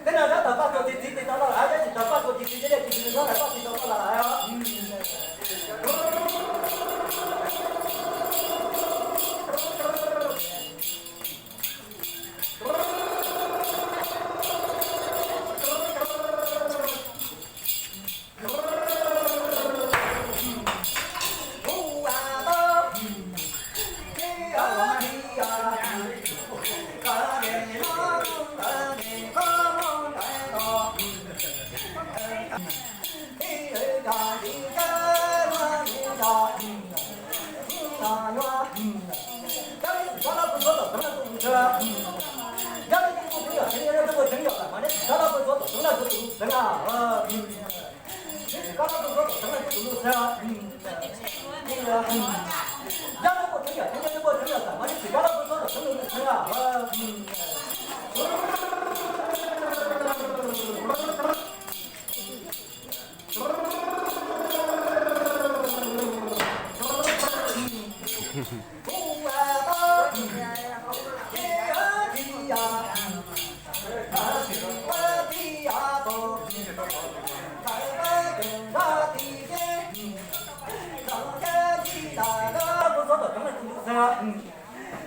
thế nào đó tập bắt đầu thì đó là ai đấy tập bắt đầu thì cái này thì nó lại bắt thì đó là ai đó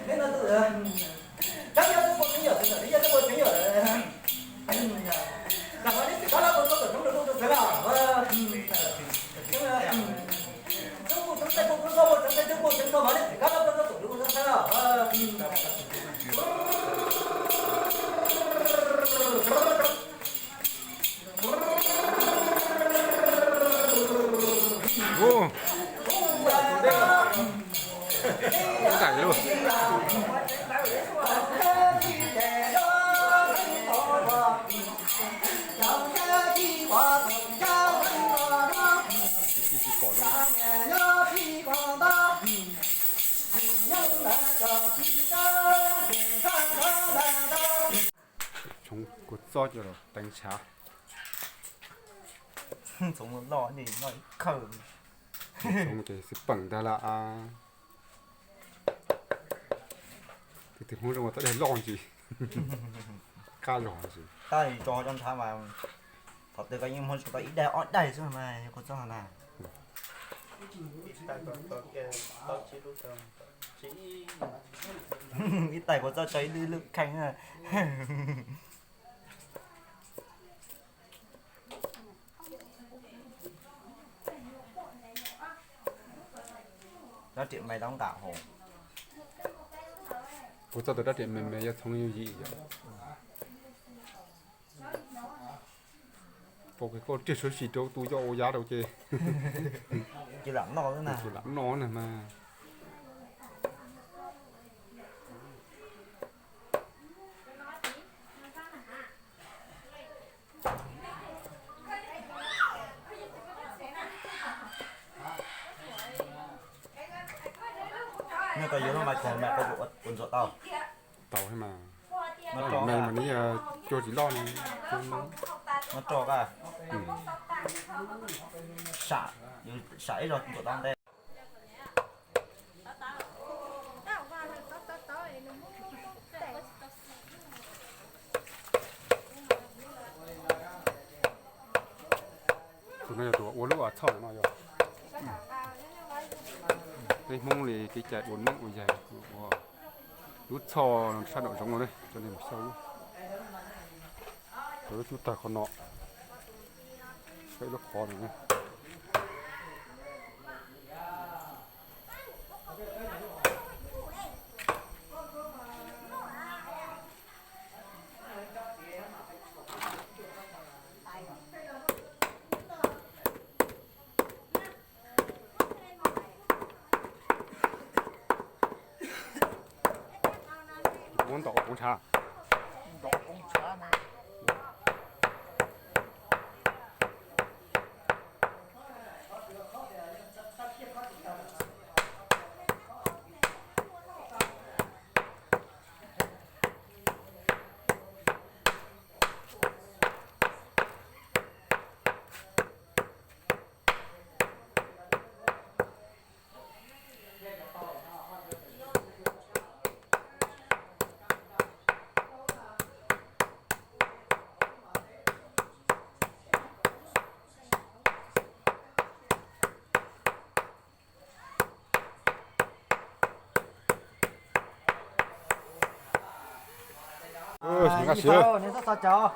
nên là tự các nhà cũng có nhiều thì là nhà cũng có nhiều là nói đến đó là có trong được thế nào trong một trong tay cũng có một trong tay trong một trong nói đến các nó có được thế nào không cảnh luôn. Chúng cột gió cho nó đánh cháo. Chúng nó lo thì nói khờ. Chúng cái sự bằng ta là thì khôngรู้ว่าต้องได้ร้อนสิกล้าร้อนสิ Ta thì cho trong thang mà thật từ cái nhưng mà chúng ta ít đây ở đây chứ mà có cho nào ít tay có cho cháy đi lực canh à nó chuyện mày đóng tạo hồ我找到这点妹也从有意义。bộ cái con triệt số xịt đâu tôi cho giá đâu chứ chỉ lắm nó thế nào chỉ lắm nó này mà nhưng có yếu mà còn mẹ có bộ quần rọ tàu hay mà nó cho mày mà ní cho chỉ lo này nó cho cả xả xả rồi của tao đây tụi này tụi uống lúc à chọn nó rồi cái mông thì cái chạy bốn mông dài rút cho sát động trong nó đây cho nên sâu rồi chúng ta còn nọ cái nó khó rồi nha uống tổ uống trà Đổ cũng xá này. chúng ta sửa Nên sao cho.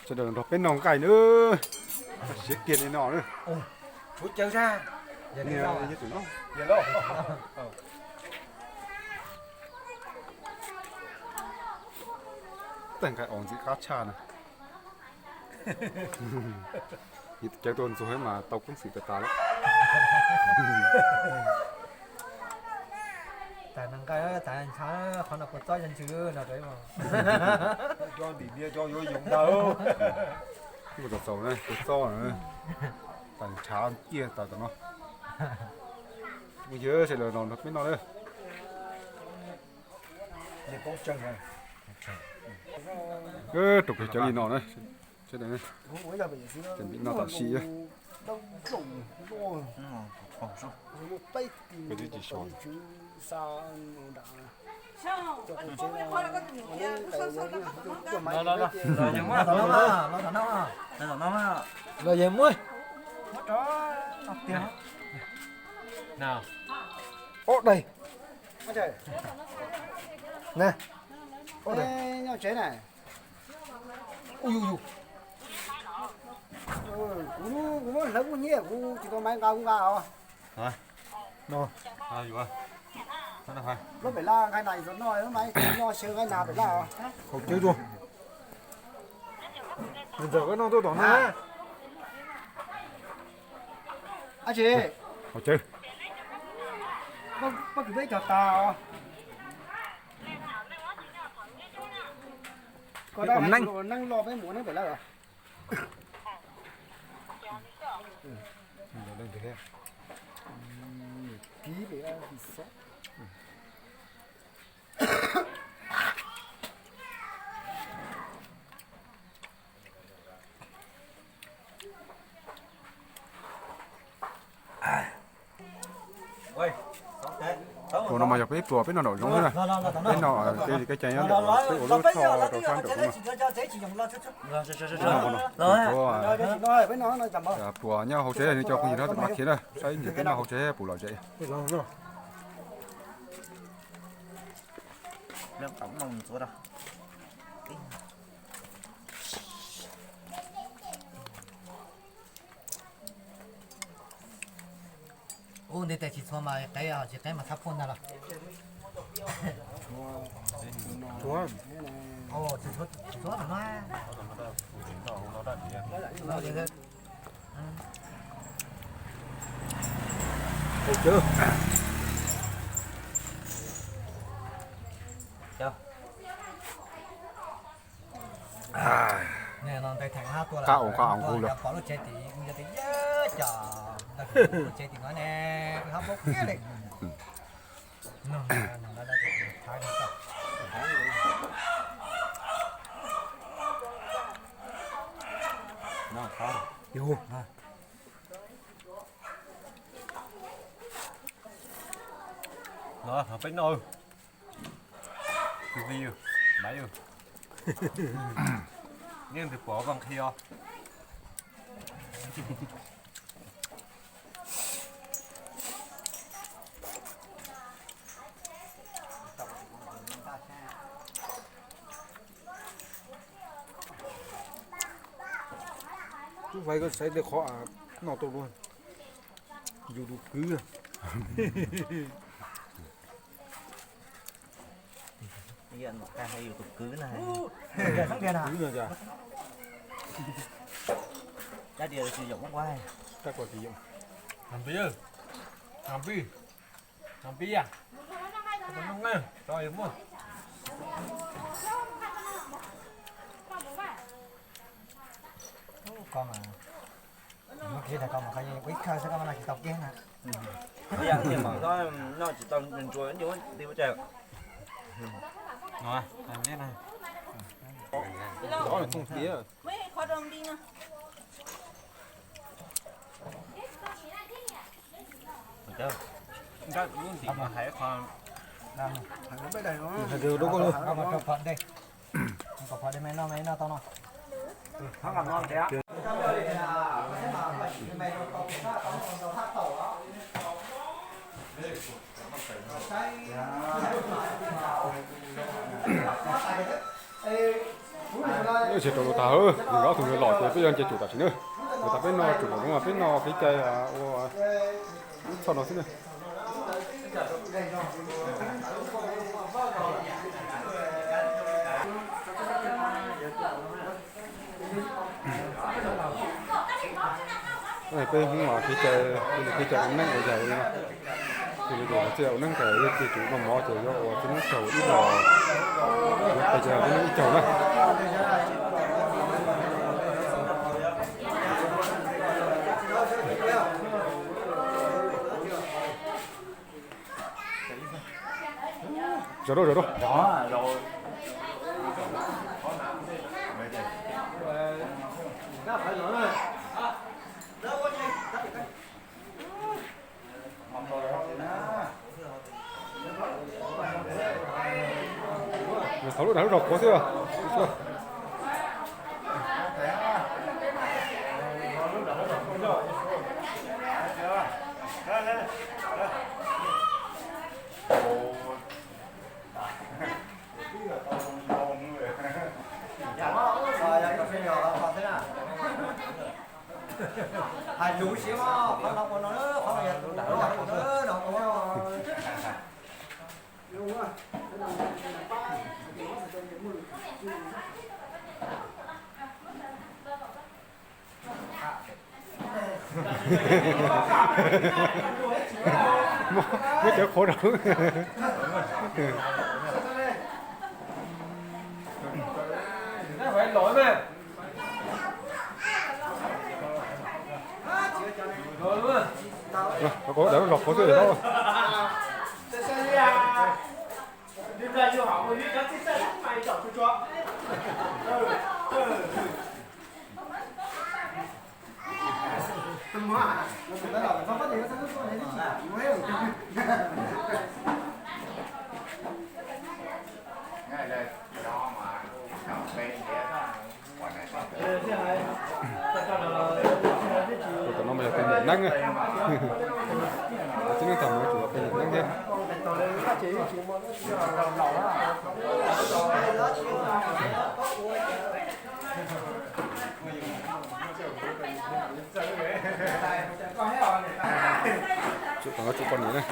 cho đừng đọc bên nòng cày nữa xếp kiệt lên nọ nữa Phút chơi ra. nè như tụi nó Giờ đâu?แต่งกายอ่อนสิคาชานะนี่แกตัวสวยมาตกต้องสีตาแล้ว Tại năng cái tại khá khó là có cho dân chứ nào đấy mà. Cho đi bia cho vô dùng đâu. ที่ตัวโซเนี่ยตัวซ้อนเลยแต่งเช้าเกี้ยแต่ตัวเนาะไม่เยอะใช่เลยนอนไม่นอนเลย Đi con chân này. ตกใจนอนเลยใช่เลย Cũng mới là bị gì đó. chuẩn bị nó tạo xì ấy Đông rụng rồi. Không sao. Một tay thì cái gì chỉ sòn chứ sao đã. Lo nhầm quá tao nó mà. Lo nhầm quá. Mất đó. Học tiếng. Nào. Ô đây. Ôi trời. Nè. Ô đây. Nhau chế này. Ui ui ui. Cú nó cũng nhiều, cú chỉ có mấy cao cũng cao. Hả? Rồi. À gì vậy? Nó phải. Nó phải la cái này rồi nói mấy nó chơi cái nào phải la. không chơi luôn Bây giờ cái nó tôi đổ nè. À chị. không chơi Bác cứ biết cho tao. Có đang năng lo với muốn nó phải là rồi. lên thì thế Ký bị sót. Ôi. còn nó mà dọc cái bùa bên nó nổi giống thế này bên nó cái trái nó cái ổ lúa thò đầu sang đầu Nói với nó chậm không? mà bùa nhau hậu chế này cho con gì đó mắc thế này xây những cái nào hậu chế bùa lò chế Nó cổng mông xuống đâu. ô để chỉ xóa mà cái mà thắp phun ra rồi Chúa. ô chỉ xóa mà nó để Được chưa? nè nó tay thằng hai tua là cao cũng được có nó chơi thì cũng chơi thì chả chơi thì nói nè hấp bốc kia đấy nó đã thay được tập Nó không. Vô. Nó hợp bánh nồi. Review. Máy rồi. Nhưng thì bỏ bằng kia. Chú phải có sẽ được khó à nó tốt luôn. Dù đủ cứ. Bây giờ một ca hay YouTube cứ này. thằng kia nào Cứ rồi chả. Đã điều sử dụng quay. Chắc có sử dụng. Làm bia. Làm bia. Làm bia. Rồi mua. Con mà nó kia là con mà phải quý khai sẽ con là chỉ tộc kia nè. Bây giờ thì mà nó chỉ tao mình chuối chứ đi với trời. Rồi, làm thế này. Đó là không khí à. Mấy khó đông đi nè. Được chưa? Các luôn thì mà hãy còn Đang Nó bên đây nó. được đúng không? nó mà chụp phận đây. Chụp phận đây mấy nó tao nó. Nó làm ngon thế á. Nếu chỉ trồng ta hơn, thì đó thường người lọt thì bây giờ chỉ chủ ta chỉ nữa, người ta biết nó chủ đúng mà biết nó cái cây à, sau đó thế này. Cái này nhưng mà cái cây cũng nâng ở dài luôn mà, thì bây giờ nó nâng cái chủ bằng mỏ chơi cho cái nó trầu ít lò, bây giờ nó ít trầu này. Rồi. Đó, rồi. Thấu lúc nào rọc có chưa? Hai lũ xíu mà, con nó nữa, con này nữa, nó Mới chở khổ đâu. Nó phải lỗi mà. Rồi luôn. Nó có để nó rọc có chưa được đâu. Đi ra vô học rồi đi ra cái xe mày chọn cho. Tụi nó bây giờเป็นอย่างนั่งไงchứ nó tầm nó chủเป็นอย่างนั่งthế. Chụp con này này.